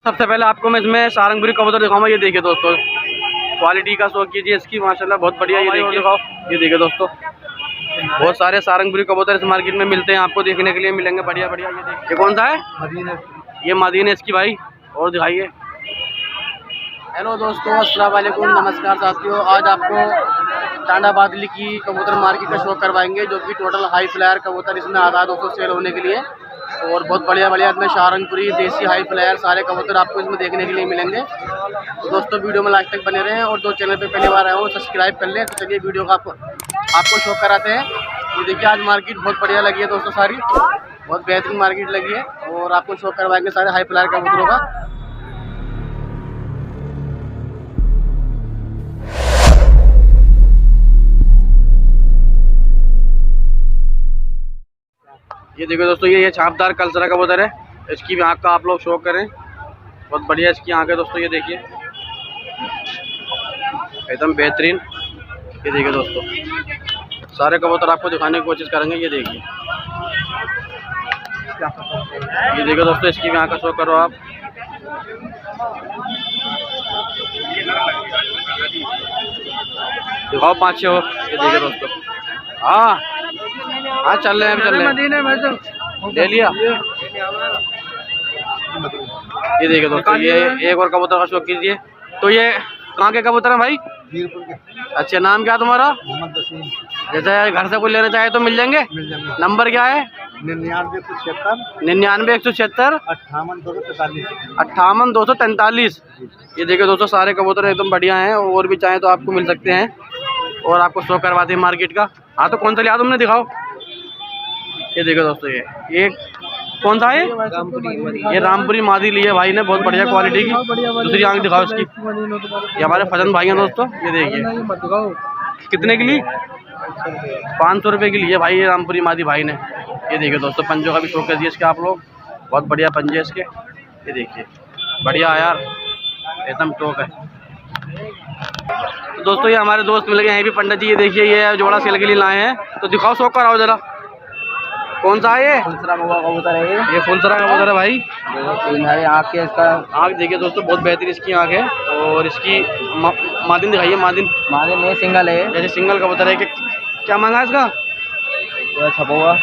सबसे पहले आपको मैं इसमें सारंगपुरी कबूतर दिखाऊंगा। ये देखिए दोस्तों, क्वालिटी का शौक कीजिए इसकी, माशाल्लाह बहुत बढ़िया। ये देखिए दिखाओ, ये देखिए दोस्तों, बहुत सारे सारंगपुरी कबूतर इस मार्केट में मिलते हैं, आपको देखने के लिए मिलेंगे बढ़िया बढ़िया। ये देखिए, ये कौन सा है? ये मदीना इसकी भाई। और दिखाइए। हेलो दोस्तों, अस्सलाम वालेकुम, नमस्कार साथियों। आज आपको टांडा बादली की कबूतर मार्केट का शो करवाएंगे, जो कि टोटल हाई फ्लायर कबूतर इसमें आधा दोस्तों सेल होने के लिए, और बहुत बढ़िया बढ़िया इसमें सारंगपुरी, देसी, हाई फ्लायर सारे कबूतर आपको इसमें देखने के लिए मिलेंगे। तो दोस्तों वीडियो में लास्ट तक बने रहें, और जो चैनल पे पहली बार आए हो सब्सक्राइब कर लें। तो चलिए वीडियो का आपको शो कराते हैं। तो देखिए आज मार्केट बहुत बढ़िया लगी है दोस्तों, सारी बहुत बेहतरीन मार्केट लगी है, और आपको शो करवाएंगे सारे हाई फ्लायर कबूतरों का। ये देखो दोस्तों, ये छापदार कलसरा कबूतर है, इसकी भी आँख का आप लोग शो करें, बहुत बढ़िया इसकी आँख है दोस्तों। ये देखिए एकदम बेहतरीन। ये देखिए दोस्तों, सारे कबूतर आपको दिखाने की कोशिश करेंगे। ये देखिए, ये देखिए दोस्तों, इसकी भी आँख का शो करो आप। दिखाओ 5-6 हो। ये देखिए दोस्तों, हाँ हाँ चल रहे हैं, चल रहे हैं, ले लिया। ये देखिए दोस्तों, ये एक और कबूतर का शौक कीजिए। तो ये कहाँ के कबूतर है भाई? अच्छा, नाम क्या तुम्हारा? जैसे घर से कोई लेना चाहे तो मिल जाएंगे? नंबर क्या है? 99-176 58-243। ये देखिए दोस्तों, सारे कबूतर एकदम बढ़िया हैं, और भी चाहे तो आपको मिल सकते हैं, और आपको शो करवाते हैं मार्केट का। हाँ तो कौन सा लिया तुमने, दिखाओ। ये देखो दोस्तों, ये कौन सा है? ये रामपुरी मादी ली है भाई ने, बहुत बढ़िया क्वालिटी की। दूसरी आंख दिखाओ इसकी। ये हमारे फजन भाई हैं दोस्तों। ये देखिए कितने की ली? 500 रुपये की ली है भाई ये रामपुरी मादी भाई ने। ये देखिए दोस्तों, पंजों का भी शौक कर दिए इसके आप लोग, बहुत बढ़िया पंजे इसके। ये देखिए बढ़िया यार, एकदम टॉप है। तो दोस्तों, ये हमारे दोस्त मिल गए हैं भी पंडित जी। ये देखिए, ये जोड़ा सेल के लिए लाए हैं, तो दिखाओ शौक कराओ जरा। कौन सा है ये? फुलसरा कबूतर है ये फुलसरा कबूतर है भाई। आँख के, इसका आँख देखिए दोस्तों, बहुत बेहतरीन इसकी आँख है। और इसकी मादिन दिखाइए। मादिन में सिंगल है, जैसे सिंगल कबूतर है। क्या मांगा इसका? छपा हुआ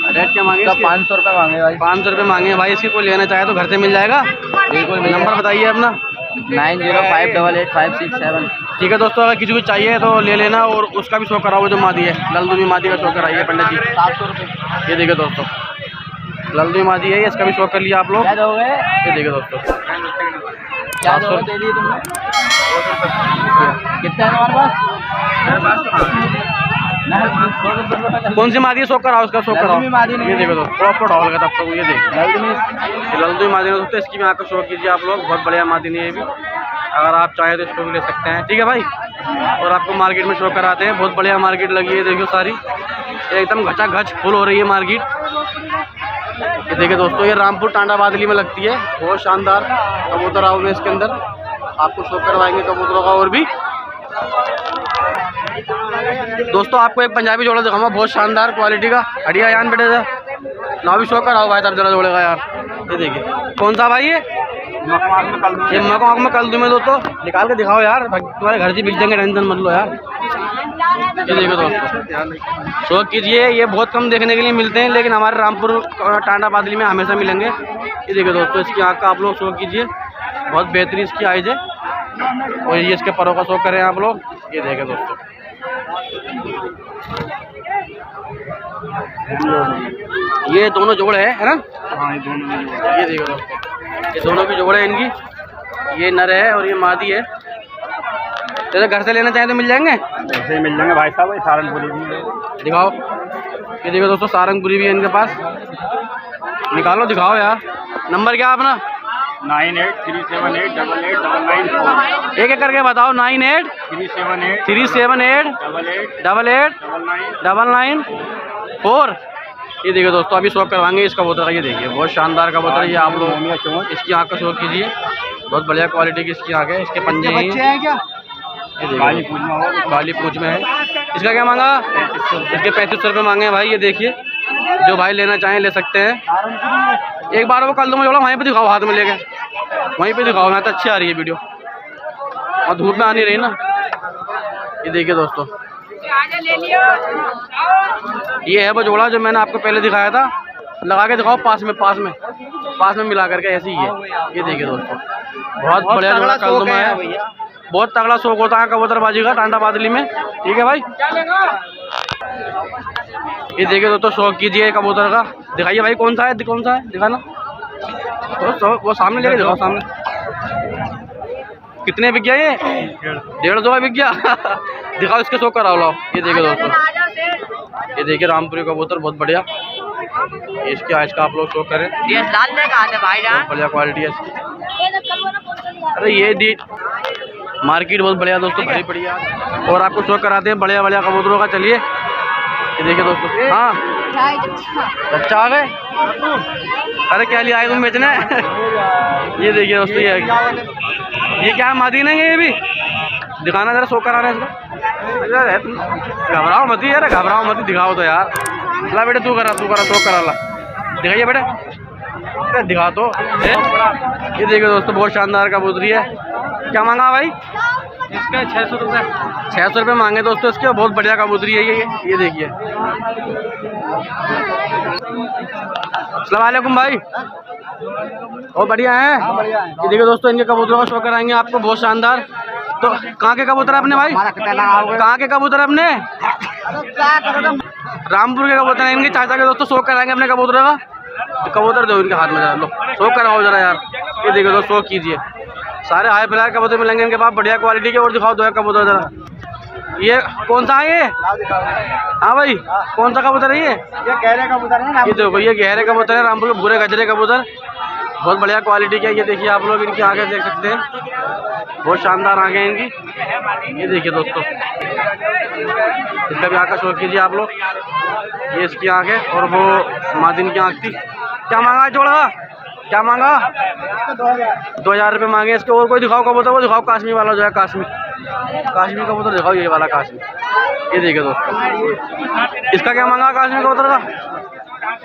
रेट क्या मांगे? 500 रुपये मांगे भाई। 500 रुपये मांगे भाई। इसकी कोई लेना चाहे तो घर से मिल जाएगा? बिल्कुल। नंबर बताइए अपना। 90588567। ठीक है दोस्तों, अगर किसी को चाहिए तो ले लेना, और उसका भी शो कराओ जो मादी है, ललदुमी मादी का शो कराइए पंडित जी। 700 रुपये। ये देखिए दोस्तों, ललदुमी मादी है, इसका भी शो कर लिया आप लोग। ये देखिए दोस्तों, 700 दे दिए तुमने। कितना है हमारे पास? कौन सी मादी है? शो कराओ उसका, शो कराओ। ये देखो दोस्तों, प्रॉपर ढॉल का तब तक। ये देखिए ललदुमी मादी है दोस्तों, इसकी भी आँख का शो कीजिए आप लोग, बहुत बढ़िया मादी नहीं है भी। अगर आप चाहें तो इसको भी ले सकते हैं, ठीक है भाई। और आपको मार्केट में शो कराते हैं, बहुत बढ़िया मार्केट लगी है। देखियो सारी एकदम घचा घच फुल हो रही है मार्केट। ये देखिए दोस्तों, ये रामपुर टांडा बादली में लगती है, बहुत शानदार कबूतर आओ में इसके अंदर, आपको शो करवाएंगे कबूतरों का। और भी दोस्तों, आपको एक पंजाबी जोड़ा दिखाऊंगा, बहुत शानदार क्वालिटी का। हटिया यान बेटे से ना भी शो कराओ भाई, तब जरा जोड़ेगा यार। ये देखिए कौन सा भाई? ये मकान में कल तुम्हें दोस्तों निकाल के दिखाओ यार, तुम्हारे घर से बिक जाएंगे, टेंशन मत लो यार। ये देखो दोस्तों, शौक कीजिए। ये बहुत कम देखने के लिए मिलते हैं, लेकिन हमारे रामपुर टांडा बादली में हमेशा मिलेंगे। ये देखिए दोस्तों, इसकी आँख का आप लोग शौक कीजिए, बहुत बेहतरीन इसकी आइज है। और ये इसके परों का शौक करें आप लोग। ये देखें दोस्तों, ये दोनों जोड़े है ना? हाँ ये दोनों। ये देखो दोस्तों, ये दोनों भी जोड़े हैं इनकी, ये नर है और ये मादी है। जैसे घर से लेना चाहें तो मिल जाएंगे? घर से मिल जाएंगे भाई साहब। ये सारंगपुरी भी दिखाओ। ये देखो दोस्तों, सारंगपुरी भी है इनके पास, निकालो दिखाओ यार। नंबर क्या अपना? 9837888994। एक एक करके बताओ। 983788889994। ये देखिए दोस्तों, अभी शौक करवाएंगे इस कबूतर का। ये देखिए बहुत शानदार कबूतर है ये, आप लोग इसकी आँख का शौक कीजिए, बहुत बढ़िया क्वालिटी की इसकी आँख है। इसके पंजे हैं क्या? ये देखिए काली पूंछ में है। इसका क्या मांगा? इसके 3500 रुपये मांगे हैं भाई। ये देखिए, जो भाई लेना चाहें ले सकते हैं। एक बार वो कल तुम जोड़ो वहीं पे दिखाओ हाथ में लेके। वहीं पे दिखाओ, मैं तो अच्छी आ रही है वीडियो और धूप में आ नहीं रही ना। ये देखिए दोस्तों, ये है बजोड़ा जो मैंने आपको पहले दिखाया था। लगा के दिखाओ पास में मिला करके, ऐसे ही है। ये देखिए दोस्तों, बहुत बढ़िया जोड़ा कलदुमा है। बहुत तगड़ा शौक होता है कबूतरबाजी का टांडा बादली में। ठीक है भाई, ये देखिए दोस्तों, शौक कीजिए कबूतर का। दिखाइए भाई कौन सा है दिखाना तो वो सामने लेके दिखाओ। सामने कितने बिक गया? ये 150 बिक गया। दिखाओ इसके शौक कराओ लाओ। ये देखिए दोस्तों, ये देखिए रामपुरी कबूतर बहुत बढ़िया। इसकी आज का आप लोग शौक करें, बढ़िया क्वालिटी है इसकी। अरे ये मार्केट बहुत बढ़िया दोस्तों, भरी बढ़िया। और आपको शौक कराते हैं बढ़िया बढ़िया कबूतरों का। चलिए ये देखिए दोस्तों। हाँ अच्छा आ गए। अरे क्या लिया आए तुम बेचने? ये देखिए दोस्तों, ये क्या मादी नहीं है? ये भी दिखाना जरा, शौक करा रहे हैं इसको। घबराओ मत यार, घबराओ मत, दिखाओ तो यार। ला बेटे तू करा शौक करा ला। दिखाइए बेटे, दिखा तो। ये देखिए दोस्तों, बहुत शानदार कबूतरी है। क्या मांगा भाई इसका? 600 रुपये। 600 रुपये मांगे दोस्तों इसके। बहुत बढ़िया कबूतरी है ये देखिए। अस्सलाम वालेकुम भाई, बहुत बढ़िया है। ये देखिए दोस्तों, इनके कबूतरों का शौक कराएंगे आपको, बहुत शानदार। तो कहाँ के कबूतर अपने भाई? कहाँ के कबूतर अपने? रामपुर के कबूतर हैं इनके चाचा के दोस्तों। शौक कराएंगे अपने कबूतरों का। कबूतर दो इनके हाथ में जरा, लो शौक कराओ जरा यार। ये देखिए दोस्तों, शौक कीजिए। सारे हाई फ्लायर कबूतर मिलेंगे इनके पास, बढ़िया क्वालिटी के। और दिखाओ दो कबूतर जरा। ये कौन सा है ये? हाँ भाई, कौन सा कबूतर है ये? गहरे कबूतर है। ये देखो, ये गहरे कबूतर है रामपुर के, भूरे गजरे कबूतर, बहुत बढ़िया क्वालिटी के। ये देखिए आप लोग इनकी आंखें देख सकते हैं, बहुत शानदार आंखें हैं इनकी। ये देखिए दोस्तों, इसका भी आंख का शौक कीजिए आप लोग। ये इसकी आंख है और वो मादिन की आंख थी। क्या मांगा जोड़ा? क्या मांगा? 2000 रुपये मांगे इसके। और कोई दिखाओ कबूतर, वो दिखाओ काश्मीर वाला जो है, काश्मीर कबूतर दिखाओ, ये वाला काश्मीर। ये देखिए दोस्तों, इसका क्या मांगा काश्मीर कबूतर का?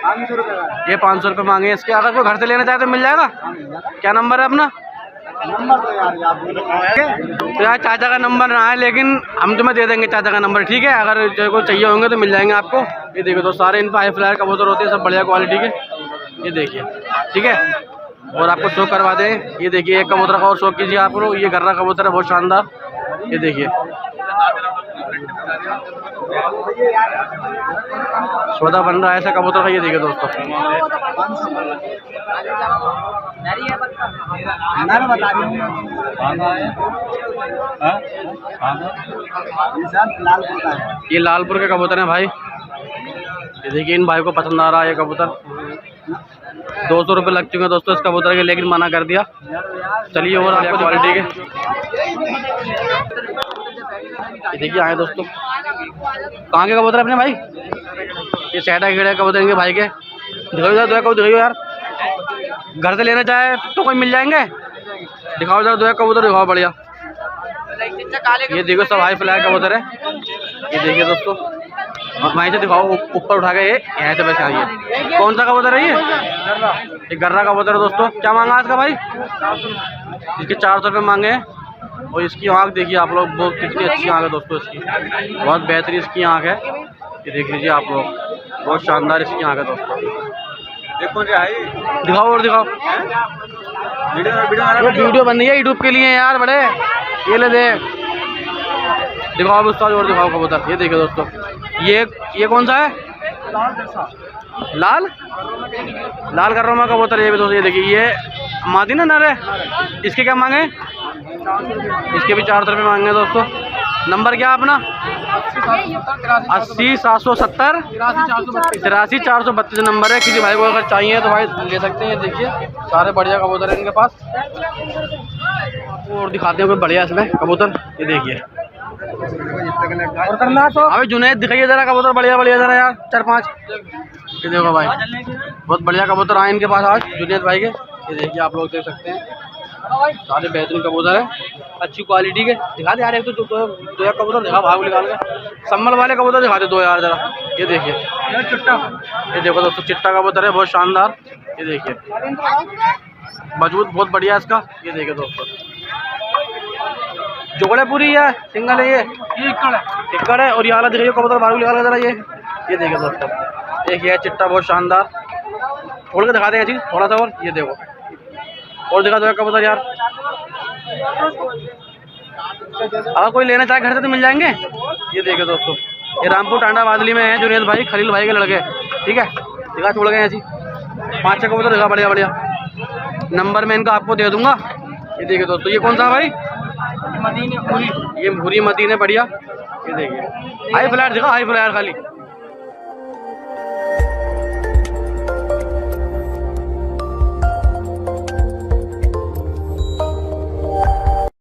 500 रुपये। ये 500 रुपये मांगे इसके। अगर कोई घर से लेना चाहे तो मिल जाएगा। क्या नंबर है अपना? नंबर तो यार चाचा का नंबर ना है, लेकिन हम तुम्हें दे देंगे चाचा का नंबर। ठीक है, अगर कोई चाहिए होंगे तो मिल जाएंगे आपको। ये देखिए दोस्तों, सारे इन पर हाई फ्लायर कबूतर होते हैं, सब बढ़िया क्वालिटी के। ये देखिए, ठीक है। और आपको शौक करवा दें। ये देखिए, एक कबूतर का और शौक कीजिए आप लोग। ये गर्रा कबूतर है, बहुत शानदार। ये देखिए, सौदा बन रहा है ऐसा कबूतर का। ये देखिए दोस्तों, ये लालपुर के कबूतर हैं भाई। ये देखिए, इन भाई को पसंद आ रहा है ये कबूतर। 200 रुपये लग चुके हैं दोस्तों इस कबूतर के, लेकिन मना कर दिया। चलिए, और आपको क्वालिटी के देखिए आए दोस्तों। कहाँ के कबूतर अपने भाई? ये सैटा खेड़ा कबूतर इनके भाई के। दिखाओ जरा दो कबूतर, दिखाओ यार। घर से लेना चाहे तो कोई मिल जाएंगे। दिखाओ जरा दो कबूतर, दिखाओ बढ़िया। ये देखो, सब हाई फ्लायर कबूतर है। ये देखिए दोस्तों, वहीं से दिखाओ, ऊपर उठा के यहाँ से वैसे आइए। कौन सा कबूतर है ये गर्रा कबूतर है दोस्तों। क्या मांगा इसका भाई? इसके 400 रुपये मांगे हैं। और इसकी आँख देखिए आप लोग, बहुत कितनी अच्छी आँख है दोस्तों इसकी, बहुत बेहतरीन इसकी आँख है। ये देख लीजिए आप लोग, बहुत शानदार इसकी आँख है दोस्तों। देखो दिखाओ और दिखाओ। वीडियो बन रही है यूट्यूब के लिए यार बड़े। ये ले दे, दिखाओ उस्ताद, और दिखाओ कबूतर। ये देखिए दोस्तों, ये कौन सा है? लाल कर्रमा कबूतर। ये भी दोस्तों, ये देखिए, ये मादी ना नर है। इसके क्या मांगे? इसके भी 400 रुपये मांगे दोस्तों। नंबर क्या अपना? 80 770 83 432 नंबर है। किसी भाई को अगर चाहिए तो भाई ले सकते हैं। ये देखिए, सारे बढ़िया कबूतर हैं इनके पास। और दिखाते हैं कोई बढ़िया इसमें कबूतर। ये देखिए, अभी जुनैद दिखाइए जरा कबूतर, बढ़िया बढ़िया जरा यार, 4-5। ये देखो भाई, बहुत बढ़िया कबूतर आए इनके पास आज जुनैद भाई के। ये देखिए आप लोग देख सकते हैं, सारे बेहतरीन कबूतर है, अच्छी क्वालिटी के। दिखा दे यार, एक तो दो यार कबूतर दिखा, भाग निकाल के। सम्मल वाले कबूतर दिखा दे दो यार जरा। ये देखिए, ये देखो दोस्तों, चिट्टा कबूतर है, बहुत शानदार। ये देखिए, मजबूत बहुत बढ़िया इसका। ये देखिए दोस्तों, जोड़े पूरी है, सिंगल है, ये इक्कड़ है। और ये वाला देखिए कबूतर बारू निकाल जरा, ये देखिए दोस्तों, एक ये चिट्टा बहुत शानदार। छोड़ के दिखाते हैं चीज़ थोड़ा सा, और ये देखो और दिखा दो कबूतर यार। अगर कोई लेना चाहे घर से तो मिल जाएंगे। ये देखिए दोस्तों, ये रामपुर टांडा बादली में है जुनेद भाई, खलील भाई के लड़के, ठीक है। दिखा छोड़ गए ऐसी 5-6 कबूतर दिखा, बढ़िया बढ़िया। नंबर मैं इनका आपको दे दूंगा। ये देखिए दोस्तों, ये कौन सा भाई? मदीने भूरी, ये भूरी मदीने, बढ़िया। ये देखिए हाई फ्लायर दिखा, हाई फ्लायर खाली।